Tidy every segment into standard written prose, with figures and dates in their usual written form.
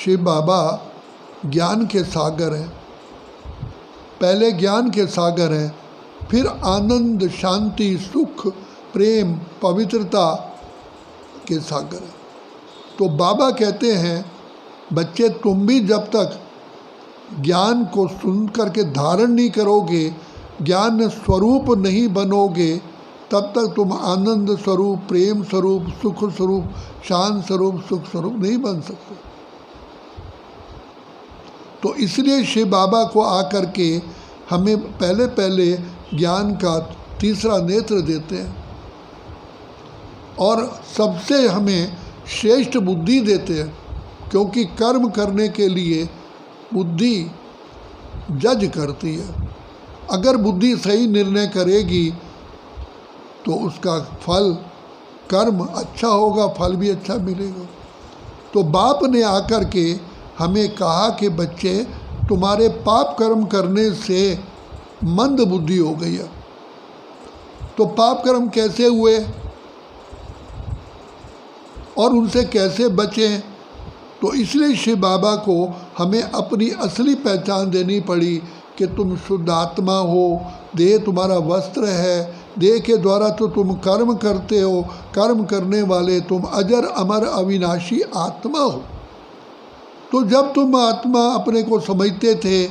शिव बाबा ज्ञान के सागर हैं। पहले ज्ञान के सागर हैं, फिर आनंद, शांति, सुख, प्रेम, पवित्रता के सागर हैं। तो बाबा कहते हैं बच्चे, तुम भी जब तक ज्ञान को सुन करके धारण नहीं करोगे, ज्ञान स्वरूप नहीं बनोगे, तब तक तुम आनंद स्वरूप, प्रेम स्वरूप, सुख स्वरूप, शांत स्वरूप, सुख स्वरूप नहीं बन सकते। तो इसलिए शिव बाबा को आकर के हमें पहले पहले ज्ञान का तीसरा नेत्र देते हैं और सबसे हमें श्रेष्ठ बुद्धि देते हैं, क्योंकि कर्म करने के लिए बुद्धि जज करती है। अगर बुद्धि सही निर्णय करेगी तो उसका फल, कर्म अच्छा होगा, फल भी अच्छा मिलेगा। तो बाप ने आकर के हमें कहा कि बच्चे, तुम्हारे पाप कर्म करने से मंद बुद्धि हो गई है। तो पाप कर्म कैसे हुए और उनसे कैसे बचें? तो इसलिए शिव बाबा को हमें अपनी असली पहचान देनी पड़ी कि तुम शुद्ध आत्मा हो, देह तुम्हारा वस्त्र है, देह के द्वारा तो तुम कर्म करते हो, कर्म करने वाले तुम अजर अमर अविनाशी आत्मा हो। तो जब तुम आत्मा अपने को समझते थे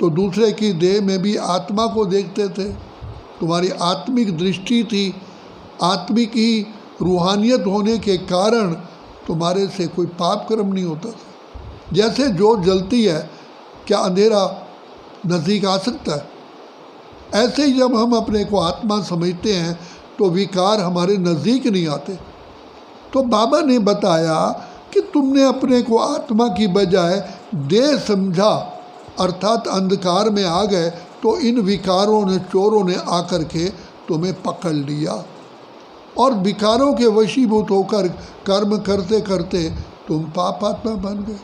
तो दूसरे की देह में भी आत्मा को देखते थे। तुम्हारी आत्मिक दृष्टि थी, आत्मिक ही रूहानियत होने के कारण तुम्हारे से कोई पाप कर्म नहीं होता था। जैसे जोत जलती है, क्या अंधेरा नज़दीक आ सकता है? ऐसे ही जब हम अपने को आत्मा समझते हैं तो विकार हमारे नज़दीक नहीं आते। तो बाबा ने बताया कि तुमने अपने को आत्मा की बजाय देह समझा, अर्थात अंधकार में आ गए, तो इन विकारों ने, चोरों ने आकर के तुम्हें पकड़ लिया और विकारों के वशीभूत होकर कर्म करते करते तुम पापात्मा बन गए।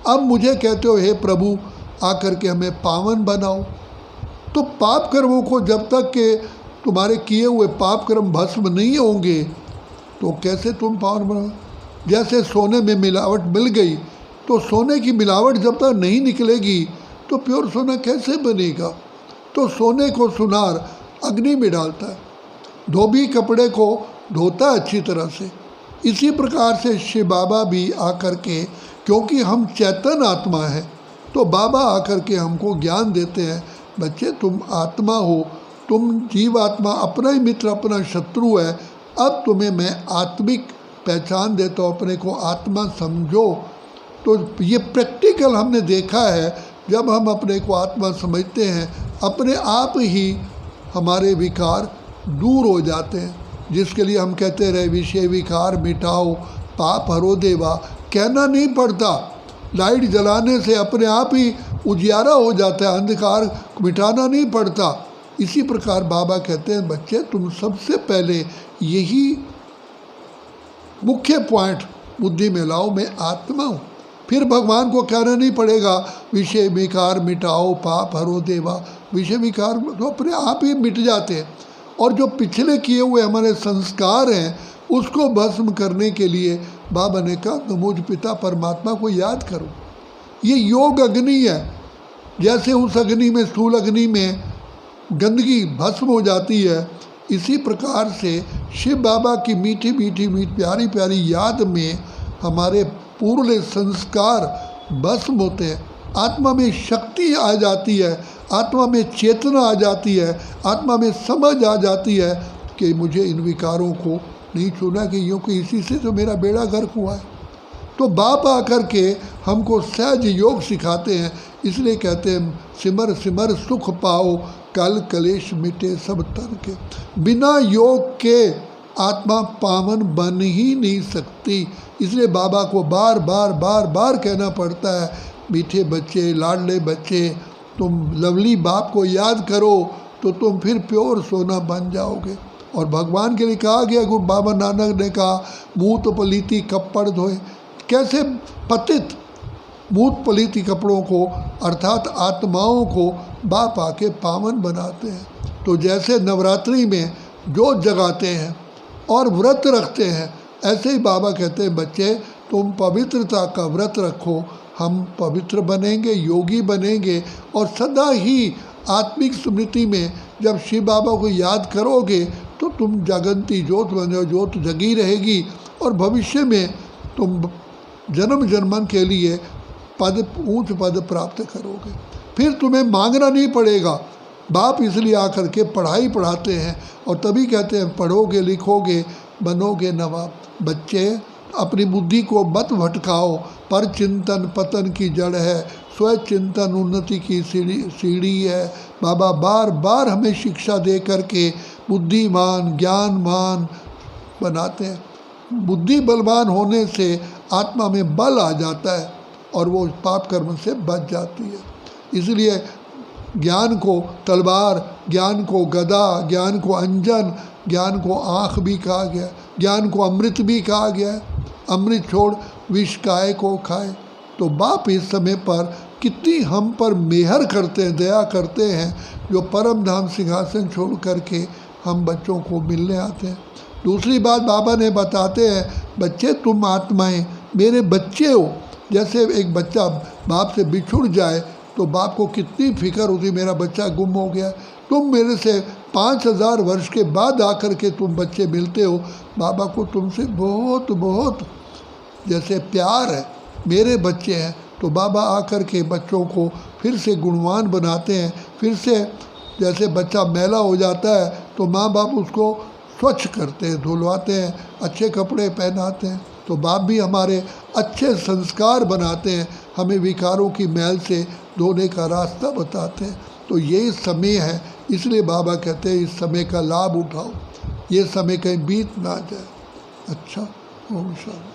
अब मुझे कहते हो, हे प्रभु, आकर के हमें पावन बनाओ। तो पाप कर्मों को जब तक के तुम्हारे किए हुए पाप कर्म भस्म नहीं होंगे तो कैसे तुम पावन बनाओ? जैसे सोने में मिलावट मिल गई, तो सोने की मिलावट जब तक नहीं निकलेगी तो प्योर सोना कैसे बनेगा? तो सोने को सुनार अग्नि में डालता है, धोबी कपड़े को धोता है अच्छी तरह से। इसी प्रकार से शिव बाबा भी आकर के, क्योंकि हम चैतन्य आत्मा है, तो बाबा आकर के हमको ज्ञान देते हैं, बच्चे तुम आत्मा हो, तुम जीव आत्मा, अपना ही मित्र अपना शत्रु है। अब तुम्हें मैं आत्मिक पहचान देता हूँ, अपने को आत्मा समझो। तो ये प्रैक्टिकल हमने देखा है, जब हम अपने को आत्मा समझते हैं, अपने आप ही हमारे विकार दूर हो जाते हैं, जिसके लिए हम कहते रहे विषय विकार मिटाओ, पाप हरो देवा। कहना नहीं पड़ता, लाइट जलाने से अपने आप ही उजियारा हो जाता है, अंधकार मिटाना नहीं पड़ता। इसी प्रकार बाबा कहते हैं, बच्चे तुम सबसे पहले यही मुख्य पॉइंट बुद्धि में लाओ, मैं आत्मा हूँ। फिर भगवान को कहना नहीं पड़ेगा विषय विकार मिटाओ, पाप हरो देवा। विषय विकार तो अपने आप ही मिट जाते हैं। और जो पिछले किए हुए हमारे संस्कार हैं, उसको भस्म करने के लिए बाबा ने कहा, तो मुझ पिता परमात्मा को याद करो। ये योग अग्नि है। जैसे उस अग्नि में, स्थूल अग्नि में गंदगी भस्म हो जाती है, इसी प्रकार से शिव बाबा की मीठी मीठी प्यारी प्यारी याद में हमारे पूरे संस्कार भस्म होते हैं। आत्मा में शक्ति आ जाती है, आत्मा में चेतना आ जाती है, आत्मा में समझ आ जाती है कि मुझे इन विकारों को नहीं छूना, कि यूँ कि इसी से तो मेरा बेड़ा गर्क हुआ है। तो बाप आकर के हमको सहज योग सिखाते हैं। इसलिए कहते हैं, सिमर सिमर सुख पाओ, कल कलेश मिटे सब तन के। बिना योग के आत्मा पावन बन ही नहीं सकती। इसलिए बाबा को बार बार बार बार कहना पड़ता है, मीठे बच्चे, लाडले बच्चे, तुम लवली बाप को याद करो तो तुम फिर प्योर सोना बन जाओगे। और भगवान के लिए कहा गया, गुरु बाबा नानक ने कहा, मूत पलीती कपड़ धोए। कैसे पतित मूत पलीती कपड़ों को, अर्थात आत्माओं को बाप आके पावन बनाते हैं। तो जैसे नवरात्रि में जोत जगाते हैं और व्रत रखते हैं, ऐसे ही बाबा कहते हैं, बच्चे तुम पवित्रता का व्रत रखो, हम पवित्र बनेंगे, योगी बनेंगे और सदा ही आत्मिक स्मृति में जब शिव बाबा को याद करोगे तो तुम जगंती ज्योत बनो, ज्योत जगी रहेगी और भविष्य में तुम जन्म जन्मन के लिए ऊंच पद प्राप्त करोगे। फिर तुम्हें मांगना नहीं पड़ेगा। बाप इसलिए आकर के पढ़ाई पढ़ाते हैं और तभी कहते हैं पढ़ोगे लिखोगे बनोगे नवाब। बच्चे अपनी बुद्धि को मत भटकाओ, पर चिंतन पतन की जड़ है, स्व चिंतन उन्नति की सीढ़ी है। बाबा बार बार हमें शिक्षा दे करके बुद्धिमान ज्ञानमान बनाते हैं। बुद्धि बलवान होने से आत्मा में बल आ जाता है और वो पाप कर्म से बच जाती है। इसलिए ज्ञान को तलवार, ज्ञान को गदा, ज्ञान को अंजन, ज्ञान को आँख भी कहा गया, ज्ञान को अमृत भी कहा गया। अमृत छोड़ विष काय को खाए। तो बाप इस समय पर कितनी हम पर मेहर करते हैं, दया करते हैं, जो परम धाम सिंहासन छोड़ करके हम बच्चों को मिलने आते हैं। दूसरी बात बाबा ने बताते हैं, बच्चे तुम आत्माएं मेरे बच्चे हो। जैसे एक बच्चा बाप से बिछुड़ जाए तो बाप को कितनी फिक्र होती, मेरा बच्चा गुम हो गया। तुम मेरे से 5000 वर्ष के बाद आकर के तुम बच्चे मिलते हो, बाबा को तुमसे बहुत बहुत जैसे प्यार है, मेरे बच्चे हैं। तो बाबा आकर के बच्चों को फिर से गुणवान बनाते हैं। फिर से जैसे बच्चा मैला हो जाता है तो माँ बाप उसको स्वच्छ करते हैं, धुलवाते हैं, अच्छे कपड़े पहनाते हैं। तो बाप भी हमारे अच्छे संस्कार बनाते हैं, हमें विकारों की मैल से धोने का रास्ता बताते हैं। तो यही समय है, इसलिए बाबा कहते हैं इस समय का लाभ उठाओ, ये समय कहीं बीत ना जाए। अच्छा, ओम शांति।